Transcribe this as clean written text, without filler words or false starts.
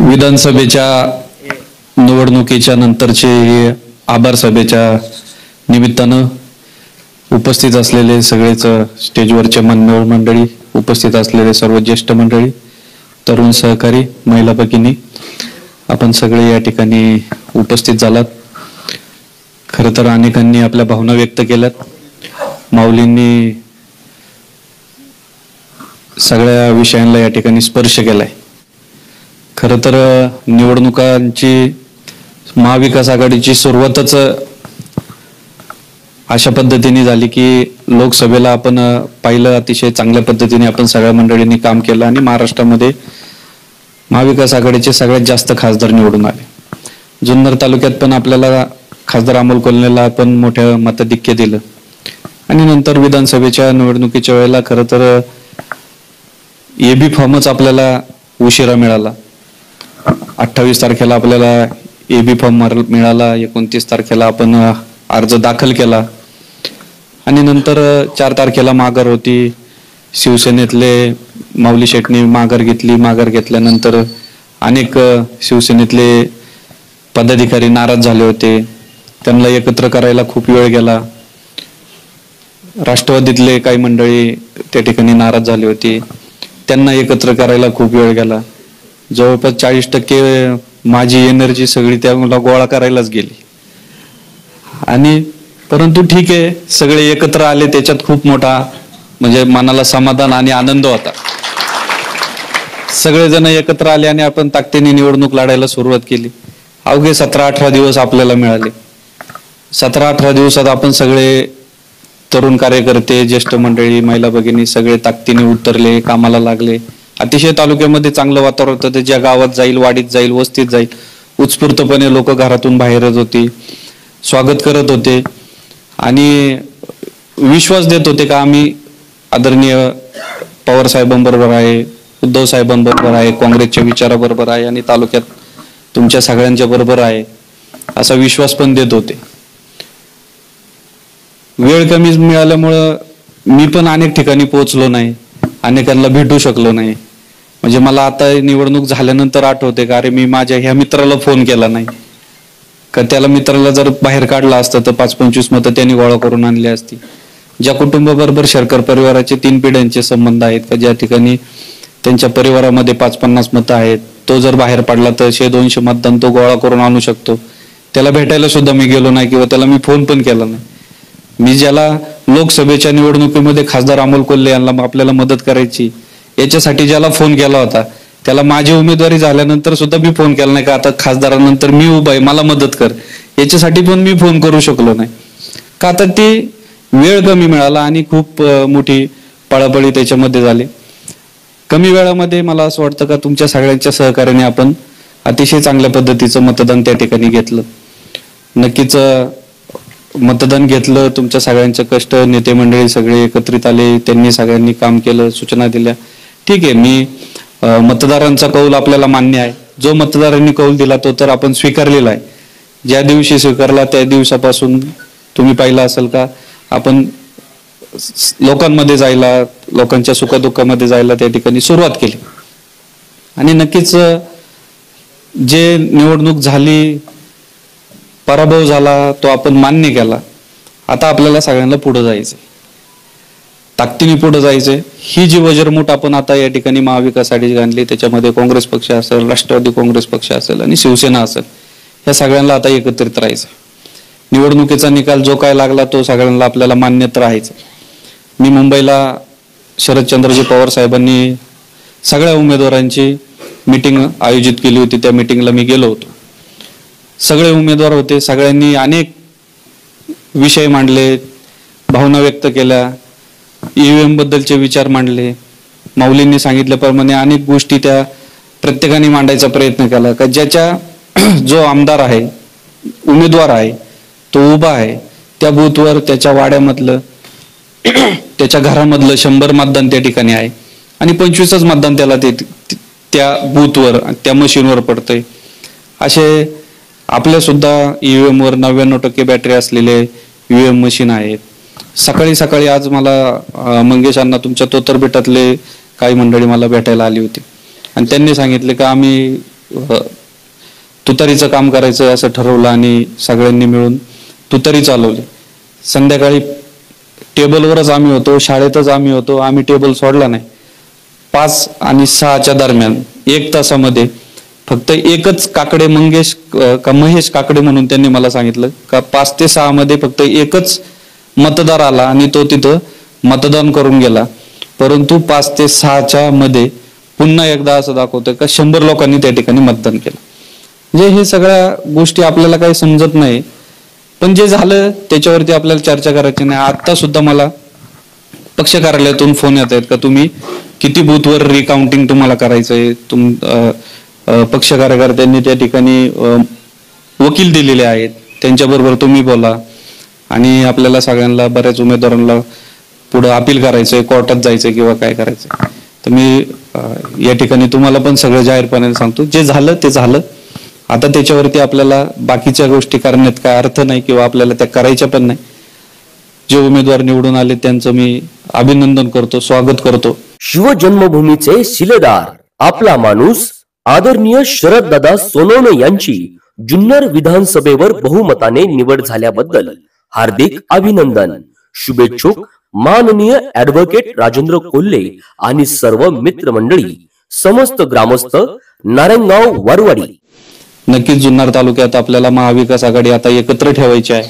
विधानसभेच्या निवडणुकीच्या नंतरचे आभार सभेच्या निमित्तानं उपस्थित असलेले सगळेच स्टेजवरचे मान्यवर मंडळी, उपस्थित असलेले सर्व ज्येष्ठ मंडळी, तरुण सहकारी, महिला भगिनी, आपण सगळे या ठिकाणी उपस्थित झालात. खरं तर अनेकांनी आपल्या भावना व्यक्त केल्यात. माऊलींनी सगळ्या विषयांना या ठिकाणी स्पर्श केलाय. खरं तर निवडणुकांची महाविकास आघाडीची सुरुवातच अशा पद्धतीने झाली की लोकसभेला आपण पाहिलं, अतिशय चांगल्या पद्धतीने आपण सगळ्या मंडळींनी काम केलं आणि महाराष्ट्रामध्ये महाविकास आघाडीचे सगळ्यात जास्त खासदार निवडून आले. जुन्नर तालुक्यात पण आपल्याला खासदार अमोल कोल्हेला आपण मोठ्या मताधिक्य दिलं आणि नंतर विधानसभेच्या निवडणुकीच्या वेळेला खरं तर एबी फॉर्मच आपल्याला उशिरा मिळाला. 28 तारखेला आपल्याला एबी फॉर्म मिळाला, 29 तारखेला आपण अर्ज दाखल केला आणि नंतर 4 तारखेला माघार होती. शिवसेनेतले माऊली शेटणी माघार घेतली. माघार घेतल्यानंतर अनेक शिवसेनेतले पदाधिकारी नाराज झाले होते. त्यांना एकत्र करायला खूप वेळ गेला. राष्ट्रवादीतले काही मंडळी त्या ठिकाणी नाराज झाली होती, त्यांना एकत्र करायला खूप वेळ गेला. जवळपास 40% माझी एनर्जी सगळी त्याला गोळा करायलाच गेली. आणि परंतु ठीक आहे, सगळे एकत्र आले, त्याच्यात खूप मोठा म्हणजे मनाला समाधान आणि आनंद होता. सगळेजण एकत्र आले आणि आपण ताकदीने निवडणूक लढायला सुरुवात केली. अवघे 17-18 दिवस आपल्याला मिळाले. 17-18 दिवसात आपण सगळे तरुण कार्यकर्ते, ज्येष्ठ मंडळी, महिला भगिनी सगळे ताकदीने उतरले, कामाला लागले. अतिशय तालुक्यामध्ये चांगलं वातावरण होतं. ज्या गावात जाईल, वाडीत जाईल, वस्तीत जाईल, उत्स्फूर्तपणे लोक घरातून बाहेरच होती, स्वागत करत होते आणि विश्वास देत होते का आम्ही आदरणीय पवार साहेबांबरोबर आहे, उद्धव साहेबांबरोबर आहे, काँग्रेसच्या विचाराबरोबर आहे आणि तालुक्यात तुमच्या सगळ्यांच्या बरोबर आहे, असा विश्वास पण देत होते. वेळ कमी मिळाल्यामुळं मी पण अनेक ठिकाणी पोहोचलो नाही, अनेकांना भेटू शकलो नाही. म्हणजे मला आता निवडणूक झाल्यानंतर आठवते का अरे मी माझ्या ह्या मित्राला फोन केला नाही का, त्याला मित्राला जर बाहेर काढला असतं तर 5-25 मतं त्यांनी गोळा करून आणली असती. ज्या कुटुंबाबरोबर शेरकर परिवाराचे 3 पिढ्यांचे संबंध आहेत का, ज्या ठिकाणी त्यांच्या परिवारामध्ये 5-50 मतं आहेत, तो जर बाहेर पडला तर 100-200 मतदान तो गोळा करून आणू शकतो. त्याला भेटायला सुद्धा मी गेलो नाही किंवा त्याला मी फोन पण केला नाही. मी ज्याला लोकसभेच्या निवडणुकीमध्ये खासदार अमोल कोल्हे यांना आपल्याला मदत करायची याच्यासाठी ज्याला फोन केला होता, त्याला माझी उमेदवारी झाल्यानंतर सुद्धा मी फोन केला नाही का आता खासदारानंतर मी उभा आहे, मला मदत कर, याच्यासाठी पण मी फोन करू शकलो नाही का. आता ती वेळ कमी मिळाला आणि खूप मोठी पळापळी त्याच्यामध्ये झाली. कमी वेळामध्ये मला असं वाटतं का तुमच्या सगळ्यांच्या सहकार्याने आपण अतिशय चांगल्या पद्धतीचं मतदान त्या ठिकाणी घेतलं. नक्कीच मतदान घेतलं. तुमच्या सगळ्यांचं कष्ट, नेते मंडळी सगळे एकत्रित आले, त्यांनी सगळ्यांनी काम केलं, सूचना दिल्या. ठीक आहे, मी मतदारांचा कौल आपल्याला मान्य आहे. जो मतदारांनी कौल दिला तो तर आपण स्वीकारलेला आहे. ज्या दिवशी स्वीकारला त्या दिवसापासून तुम्ही पाहिलं असेल का आपण लोकांमध्ये जायला, लोकांच्या सुखदुःखामध्ये जायला त्या ठिकाणी सुरुवात केली. आणि नक्कीच जे निवडणूक झाली, पराभव झाला, तो आपण मान्य केला. आता आपल्याला सगळ्यांना पुढे जायचंय, ताकदीने पुढे जायचंय. ही जी वज्रमूठ आपण आता या ठिकाणी महाविकास आघाडी आणली, त्याच्यामध्ये काँग्रेस पक्ष असेल, राष्ट्रवादी काँग्रेस पक्ष असेल आणि शिवसेना असेल, या सगळ्यांना आता एकत्रित राहायचं. निवडणुकीचा निकाल जो काय लागला तो सगळ्यांना आपल्याला मान्यत राहायचं. मी मुंबईला शरदचंद्रजी पवार साहेबांनी सगळ्या उमेदवारांची मीटिंग आयोजित केली होती. त्या मीटिंगला मी गेलो होतो. सगळे उमेदवार होते. सगळ्यांनी अनेक विषय मांडले, भावना व्यक्त केल्या, ईव्हीएम बद्दलचे विचार मांडले. माऊलींनी सांगितल्याप्रमाणे अनेक गोष्टी त्या प्रत्येकाने मांडायचा प्रयत्न केला का ज्याच्या जो आमदार आहे, उमेदवार आहे, तो उभा आहे, त्या बूथवर त्याच्या वाड्यामधलं, त्याच्या घरामधलं 100 मतदान त्या ठिकाणी आहे आणि 25च मतदान त्याला त्या बूथवर, त्या मशीनवर पडतंय. असे आपल्या सुद्धा ईव्हीएम वर 99% बॅटरी असलेले ईव्हीएम मशीन आहेत. सकाळी सकाळी आज मला मंगेश अण्णा तुमच्या तोतरबेटातले काही मंडळी मला भेटायला आली होती आणि त्यांनी सांगितले का आम्ही तुतारीचं काम करायचं असं ठरवलं आणि सगळ्यांनी मिळून तुतारी चालवली. संध्याकाळी टेबलवरच आम्ही होतो, शाळेतच आम्ही होतो, आम्ही टेबल सोडला नाही. 5 आणि 6च्या दरम्यान 1 तासामध्ये फक्त एकच काकडे महेश काकडे म्हणून त्यांनी मला सांगितलं का 5 ते 6 मध्ये फक्त एकच मतदार आला आणि तो तिथं मतदान करून गेला. परंतु 5 ते 6च्या मध्ये पुन्हा एकदा असं दाखवतं का 100 लोकांनी त्या ठिकाणी मतदान केलं. म्हणजे हे सगळ्या गोष्टी आपल्याला काही समजत नाही, पण जे झालं त्याच्यावरती आपल्याला चर्चा करायची नाही. आता सुद्धा मला पक्ष कार्यालयातून फोन येत आहेत का तुम्ही किती बूथवर रिकाउंटिंग तुम्हाला करायचंय. पक्ष कार्यकर्त्यांनी त्या ठिकाणी वकील दिलेले आहेत, त्यांच्याबरोबर तुम्ही बोला आणि आपल्याला सगळ्यांना बऱ्याच उमेदवारांना पुढे अपील करायचंय, कोर्टात जायचंय किंवा काय करायचंय. तर मी या ठिकाणी तुम्हाला पण सगळं जाहीरपणे सांगतो, जे झालं ते झालं. आता त्याच्यावरती आपल्याला बाकीच्या गोष्टी करण्यात काय अर्थ नाही किंवा आपल्याला त्या करायच्या पण नाही. जे उमेदवार निवडून आले त्यांचं मी अभिनंदन करतो, स्वागत करतो. शिवजन्मभूमीचे शिलेदार आपला माणूस आदरणीय शरददादा सोनवणे यांची जुन्नर विधानसभेवर बहुमताने निवड झाल्याबद्दल हार्दिक अभिनंदन. शुभेच्छुक माननीय ऍडव्होकेट राजेंद्र कोल्हे आणि सर्व मित्रमंडळी, समस्त ग्रामस्थ, नारायणगाव, वरवाडी. नक्कीच जुन्नर तालुक्यात आपल्याला महाविकास आघाडी आता एकत्र ठेवायची आहे.